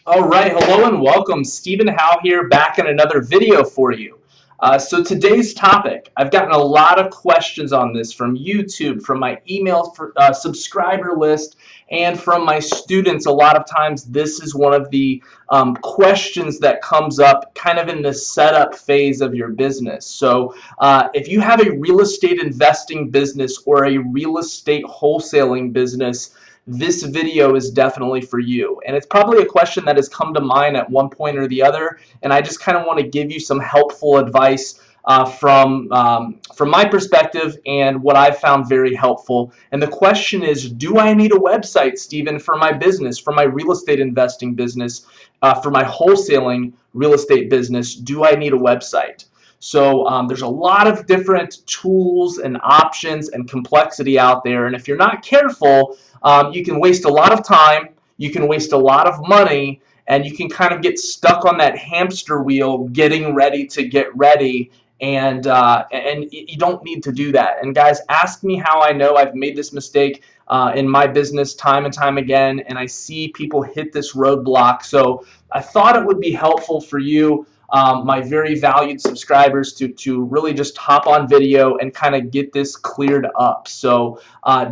All right, hello and welcome. Stephen Howell here, back in another video for you. So today's topic, I've gotten a lot of questions on this from YouTube, from my email subscriber list, and from my students. A lot of times this is one of the questions that comes up kind of in the setup phase of your business. So if you have a real estate investing business or a real estate wholesaling business, this video is definitely for you. And it's probably a question that has come to mind at one point or the other, and I just kind of want to give you some helpful advice from my perspective and what I've found very helpful. And the question is, do I need a website, Stephen, for my business, for my real estate investing business, for my wholesaling real estate business? Do I need a website? So there's a lot of different tools and options and complexity out there, and if you're not careful, you can waste a lot of time, you can waste a lot of money, and you can kind of get stuck on that hamster wheel getting ready to get ready, and you don't need to do that. And guys, ask me how I know. I've made this mistake in my business time and time again, and I see people hit this roadblock. So I thought it would be helpful for you, my very valued subscribers, to really just hop on video and kind of get this cleared up. So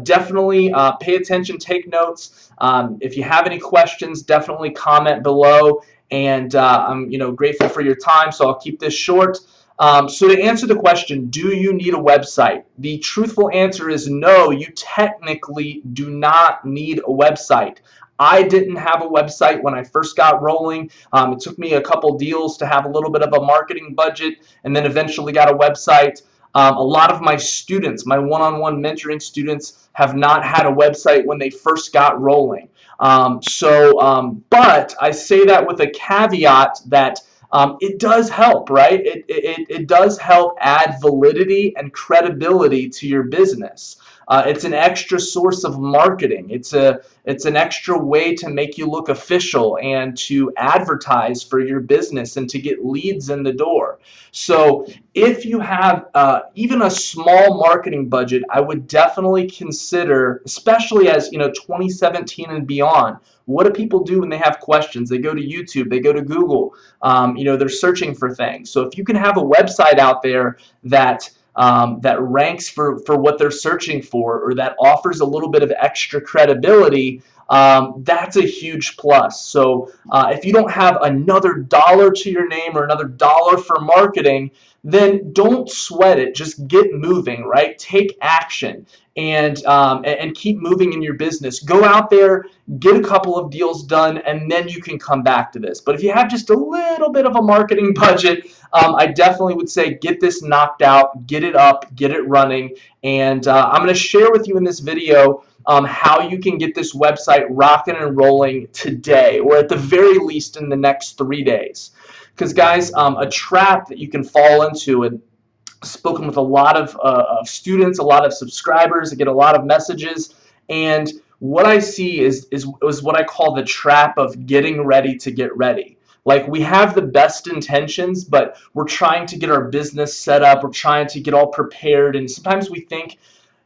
definitely pay attention, take notes. If you have any questions, definitely comment below, and I'm grateful for your time, so I'll keep this short. So to answer the question, do you need a website? The truthful answer is no, you technically do not need a website. I didn't have a website when I first got rolling. It took me a couple deals to have a little bit of a marketing budget, and then eventually got a website. A lot of my students, my one-on-one mentoring students, have not had a website when they first got rolling. But I say that with a caveat that it does help, right? It does help add validity and credibility to your business. It's an extra source of marketing. It's an extra way to make you look official and to advertise for your business and to get leads in the door. So if you have even a small marketing budget, I would definitely consider, especially as 2017 and beyond, what do people do when they have questions? They go to YouTube, they go to Google, they're searching for things. So if you can have a website out there that that ranks for what they're searching for, or that offers a little bit of extra credibility, that's a huge plus. So if you don't have another dollar to your name or another dollar for marketing, then don't sweat it. Just get moving, right? Take action and keep moving in your business. Go out there, get a couple of deals done, and then you can come back to this. But if you have just a little bit of a marketing budget, I definitely would say get this knocked out, get it up, get it running, and I'm going to share with you in this video how you can get this website rocking and rolling today, or at the very least in the next 3 days. Because guys, a trap that you can fall into, and spoken with a lot of students, a lot of subscribers, I get a lot of messages, and what I see is what I call the trap of getting ready to get ready. Like, we have the best intentions, but we're trying to get our business set up, we're trying to get all prepared, and sometimes we think,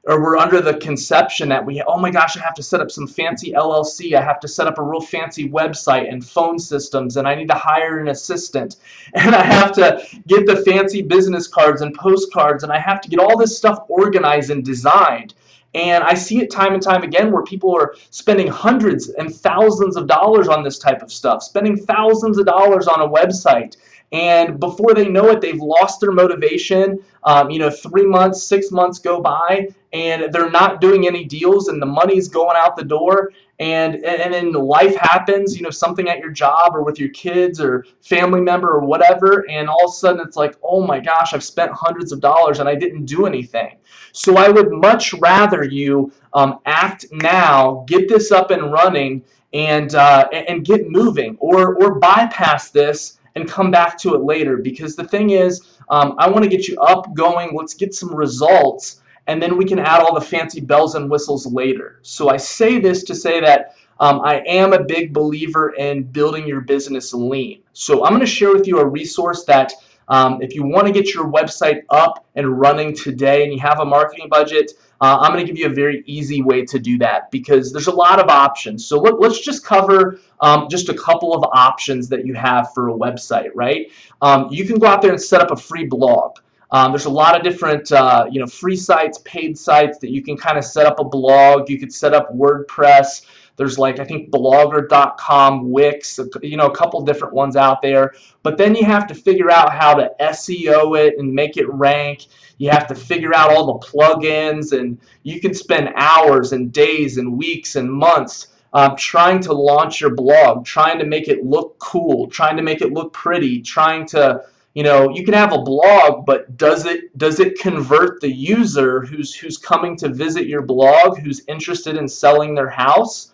or we're under the conception that oh my gosh, I have to set up some fancy LLC, I have to set up a real fancy website and phone systems, and I need to hire an assistant, and I have to get the fancy business cards and postcards, and I have to get all this stuff organized and designed. And I see it time and time again where people are spending hundreds and thousands of dollars on this type of stuff, spending thousands of dollars on a website. And before they know it, they've lost their motivation. 3 months, 6 months go by, and they're not doing any deals, and the money's going out the door. And then life happens, something at your job or with your kids or family member or whatever, and all of a sudden it's like, oh my gosh, I've spent hundreds of dollars and I didn't do anything. So I would much rather you act now, get this up and running, and get moving, or bypass this and come back to it later. Because the thing is, I want to get you up, going, let's get some results, and then we can add all the fancy bells and whistles later. So I say this to say that I am a big believer in building your business lean. So I'm going to share with you a resource that If you want to get your website up and running today and you have a marketing budget, I'm going to give you a very easy way to do that because there's a lot of options. So let's just cover just a couple of options that you have for a website, right? You can go out there and set up a free blog. There's a lot of different free sites, paid sites that you can kind of set up a blog. You could set up WordPress. There's like, I think, blogger.com, Wix, a couple different ones out there. But then you have to figure out how to SEO it and make it rank. You have to figure out all the plugins, and you can spend hours and days and weeks and months trying to launch your blog, trying to make it look cool, trying to make it look pretty, trying to, you can have a blog, but does it convert the user who's coming to visit your blog, who's interested in selling their house?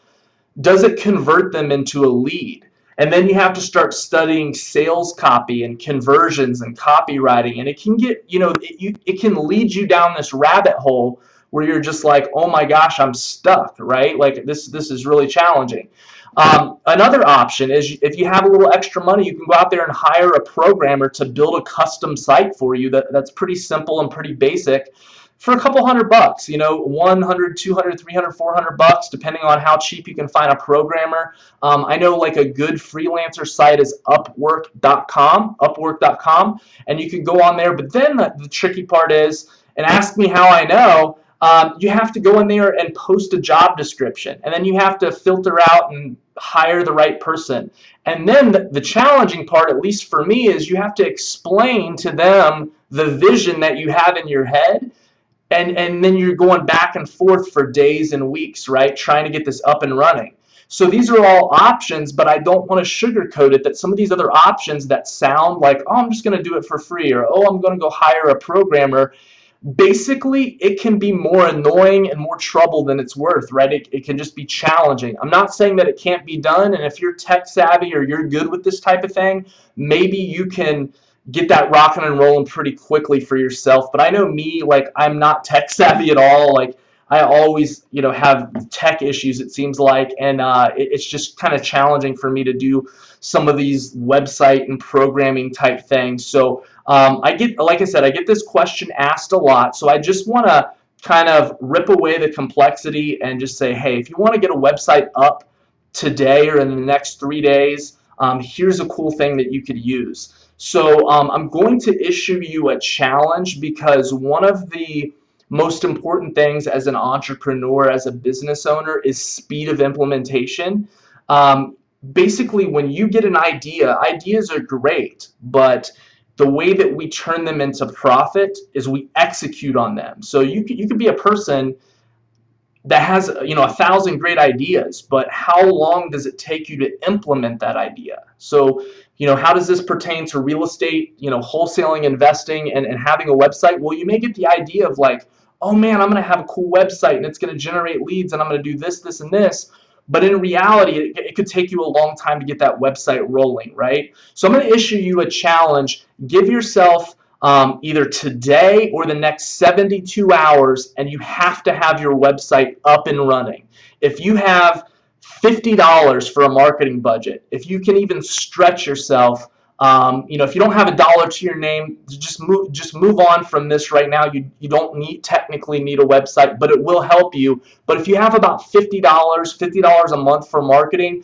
Does it convert them into a lead? And then you have to start studying sales copy and conversions and copywriting, and it can get, it can lead you down this rabbit hole where you're just like, oh my gosh, I'm stuck, right? Like this is really challenging. Another option is if you have a little extra money, you can go out there and hire a programmer to build a custom site for you that's pretty simple and pretty basic for a couple $100, 100, 200, 300, 400 bucks, depending on how cheap you can find a programmer. I know like a good freelancer site is upwork.com, and you can go on there. But then the tricky part is, and ask me how I know, you have to go in there and post a job description, and then you have to filter out and hire the right person. And then the challenging part, at least for me, is you have to explain to them the vision that you have in your head. And then you're going back and forth for days and weeks, right, trying to get this up and running. So these are all options, but I don't want to sugarcoat it that some of these other options that sound like, oh, I'm just going to do it for free, or oh, I'm going to go hire a programmer, basically it can be more annoying and more trouble than it's worth, right? It can just be challenging. I'm not saying that it can't be done, and if you're tech savvy or you're good with this type of thing, maybe you can get that rocking and rolling pretty quickly for yourself. But I know me, like, I'm not tech savvy at all. Like, I always, have tech issues, it seems like, and it's just kind of challenging for me to do some of these website and programming type things. So like I said, I get this question asked a lot. So I just want to kind of rip away the complexity and just say, hey, if you want to get a website up today or in the next 3 days, here's a cool thing that you could use. So I'm going to issue you a challenge because one of the most important things as an entrepreneur, as a business owner, is speed of implementation. Basically, when you get an idea, ideas are great, but the way that we turn them into profit is we execute on them. So you could be a person that has 1,000 great ideas, but how long does it take you to implement that idea? So how does this pertain to real estate, wholesaling, investing, and having a website? Well, you may get the idea of like, oh man, I'm going to have a cool website and it's going to generate leads and I'm going to do this, this, and this. But in reality, it could take you a long time to get that website rolling, right? So I'm going to issue you a challenge. Give yourself either today or the next 72 hours, and you have to have your website up and running. If you have $50 for a marketing budget, if you can even stretch yourself, if you don't have $1 to your name, just move on from this right now. You don't technically need a website, but it will help you. But if you have about $50 a month for marketing,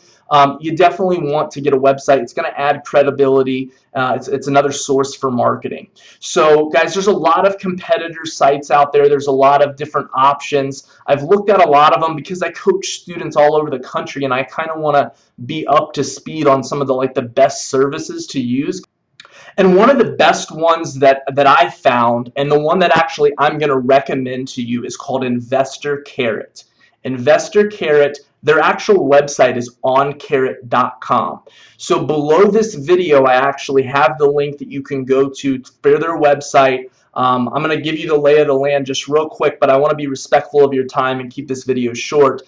you definitely want to get a website. It's going to add credibility. It's another source for marketing. So guys, there's a lot of competitor sites out there. There's a lot of different options. I've looked at a lot of them because I coach students all over the country, and I kind of want to be up to speed on some of the best services to use. And one of the best ones that I found, and the one that actually I'm going to recommend to you, is called Investor Carrot. Investor Carrot, their actual website is oncarrot.com. So below this video, I actually have the link that you can go to for their website. I'm going to give you the lay of the land just real quick, but I want to be respectful of your time and keep this video short.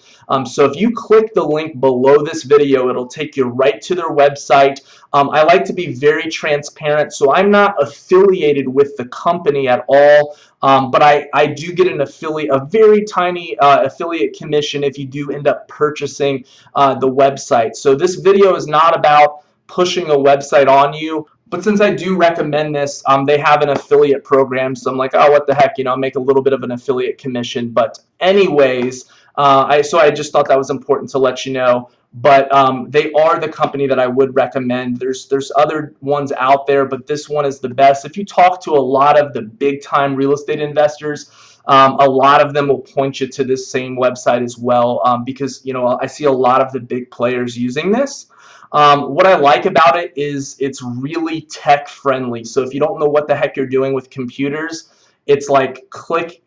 So if you click the link below this video, it'll take you right to their website. I like to be very transparent, so I'm not affiliated with the company at all, but I do get a very tiny affiliate commission if you do end up purchasing the website. So this video is not about pushing a website on you. But since I do recommend this, they have an affiliate program, so I'm like, oh, what the heck, I'll make a little bit of an affiliate commission. But anyways, I just thought that was important to let you know. But they are the company that I would recommend. There's other ones out there, but this one is the best. If you talk to a lot of the big time real estate investors, a lot of them will point you to this same website as well, because I see a lot of the big players using this. What I like about it is it's really tech friendly. So if you don't know what the heck you're doing with computers, it's like click,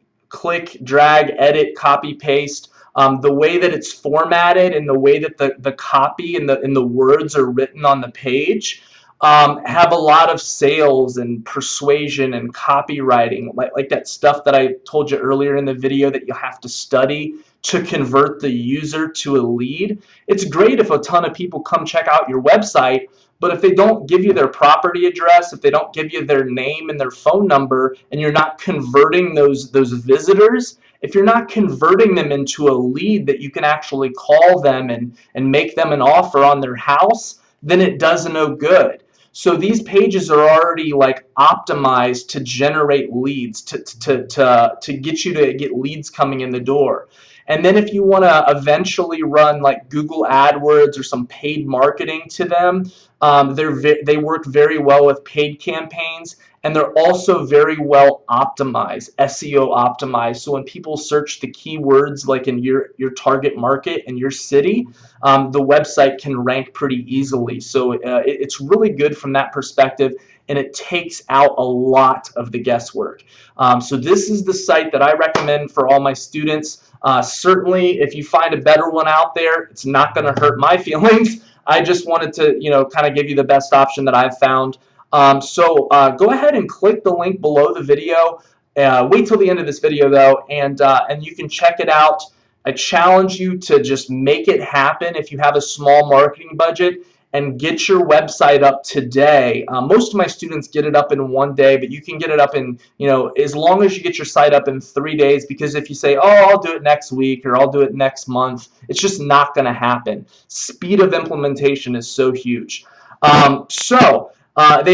drag, edit, copy, paste. The way that it's formatted and the way that the copy and the words are written on the page have a lot of sales and persuasion and copywriting, like that stuff that I told you earlier in the video that you have to study to convert the user to a lead. It's great if a ton of people come check out your website, but if they don't give you their property address, if they don't give you their name and their phone number, and you're not converting those visitors, if you're not converting them into a lead that you can actually call them and make them an offer on their house, then it does no good. So these pages are already like optimized to generate leads, to get you to get leads coming in the door. And then if you want to eventually run like Google AdWords or some paid marketing to them, they work very well with paid campaigns, and they're also very well optimized, SEO optimized. So when people search the keywords like in your target market in your city, the website can rank pretty easily. So it's really good from that perspective, and it takes out a lot of the guesswork. So this is the site that I recommend for all my students. Certainly, if you find a better one out there, it's not going to hurt my feelings. I just wanted to, kind of give you the best option that I've found. Go ahead and click the link below the video. Wait till the end of this video though, and you can check it out. I challenge you to just make it happen if you have a small marketing budget and get your website up today. Most of my students get it up in 1 day, but you can get it up in, as long as you get your site up in 3 days, because if you say, oh, I'll do it next week or I'll do it next month, it's just not going to happen. Speed of implementation is so huge. They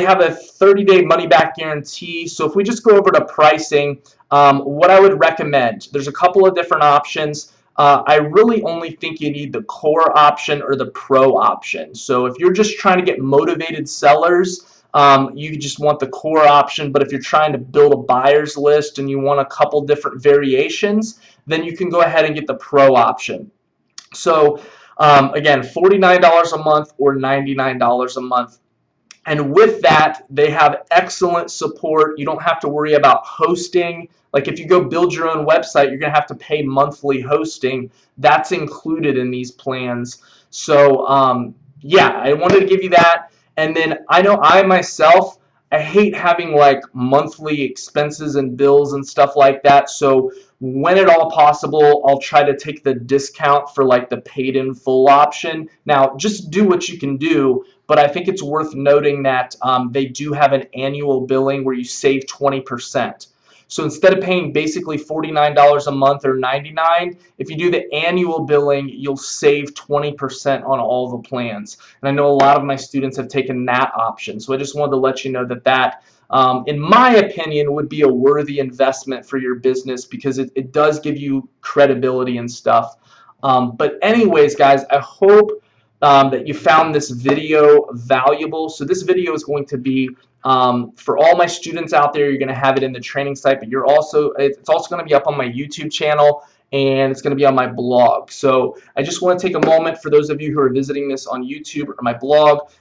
have a 30-day money-back guarantee. So if we just go over to pricing, what I would recommend, there's a couple of different options. I really only think you need the core option or the pro option. So if you're just trying to get motivated sellers, you just want the core option. But if you're trying to build a buyer's list and you want a couple different variations, then you can go ahead and get the pro option. So again, $49 a month or $99 a month. And with that, they have excellent support. You don't have to worry about hosting. Like if you go build your own website, you're going to have to pay monthly hosting. That's included in these plans. So yeah, I wanted to give you that. And then I know I myself, I hate having like monthly expenses and bills and stuff like that. So when at all possible, I'll try to take the discount for like the paid in full option. Now, just do what you can do, but I think it's worth noting that they do have an annual billing where you save 20%. So instead of paying basically $49 a month or $99, if you do the annual billing, you'll save 20% on all the plans. And I know a lot of my students have taken that option. So I just wanted to let you know that in my opinion, would be a worthy investment for your business, because it does give you credibility and stuff. But anyways, guys, I hope that you found this video valuable. So this video is going to be for all my students out there. You're going to have it in the training site, but it's also going to be up on my YouTube channel, and it's going to be on my blog. So I just want to take a moment for those of you who are visiting this on YouTube or my blog.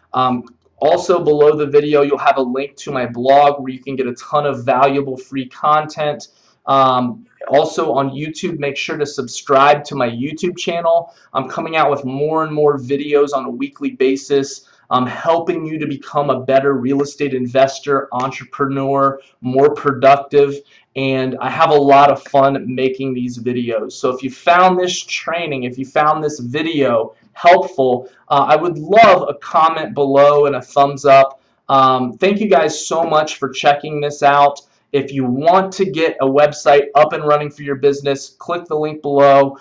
Also below the video, you'll have a link to my blog where you can get a ton of valuable free content. Also on YouTube, make sure to subscribe to my YouTube channel. I'm coming out with more and more videos on a weekly basis. I'm helping you to become a better real estate investor, entrepreneur, more productive, and I have a lot of fun making these videos. So if you found this training, if you found this video helpful, I would love a comment below and a thumbs up. Thank you guys so much for checking this out. If you want to get a website up and running for your business, click the link below.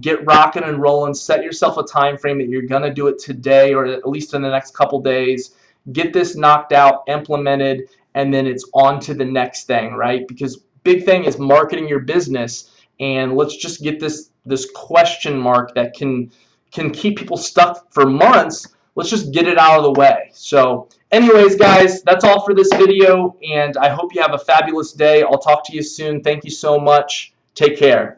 Get rocking and rolling. Set yourself a time frame that you're going to do it today or at least in the next couple days. get this knocked out, implemented, and then it's on to the next thing, right? Because big thing is marketing your business, and let's just get this question mark that can keep people stuck for months. Let's just get it out of the way. So anyways, guys, that's all for this video, and I hope you have a fabulous day. I'll talk to you soon. Thank you so much. Take care.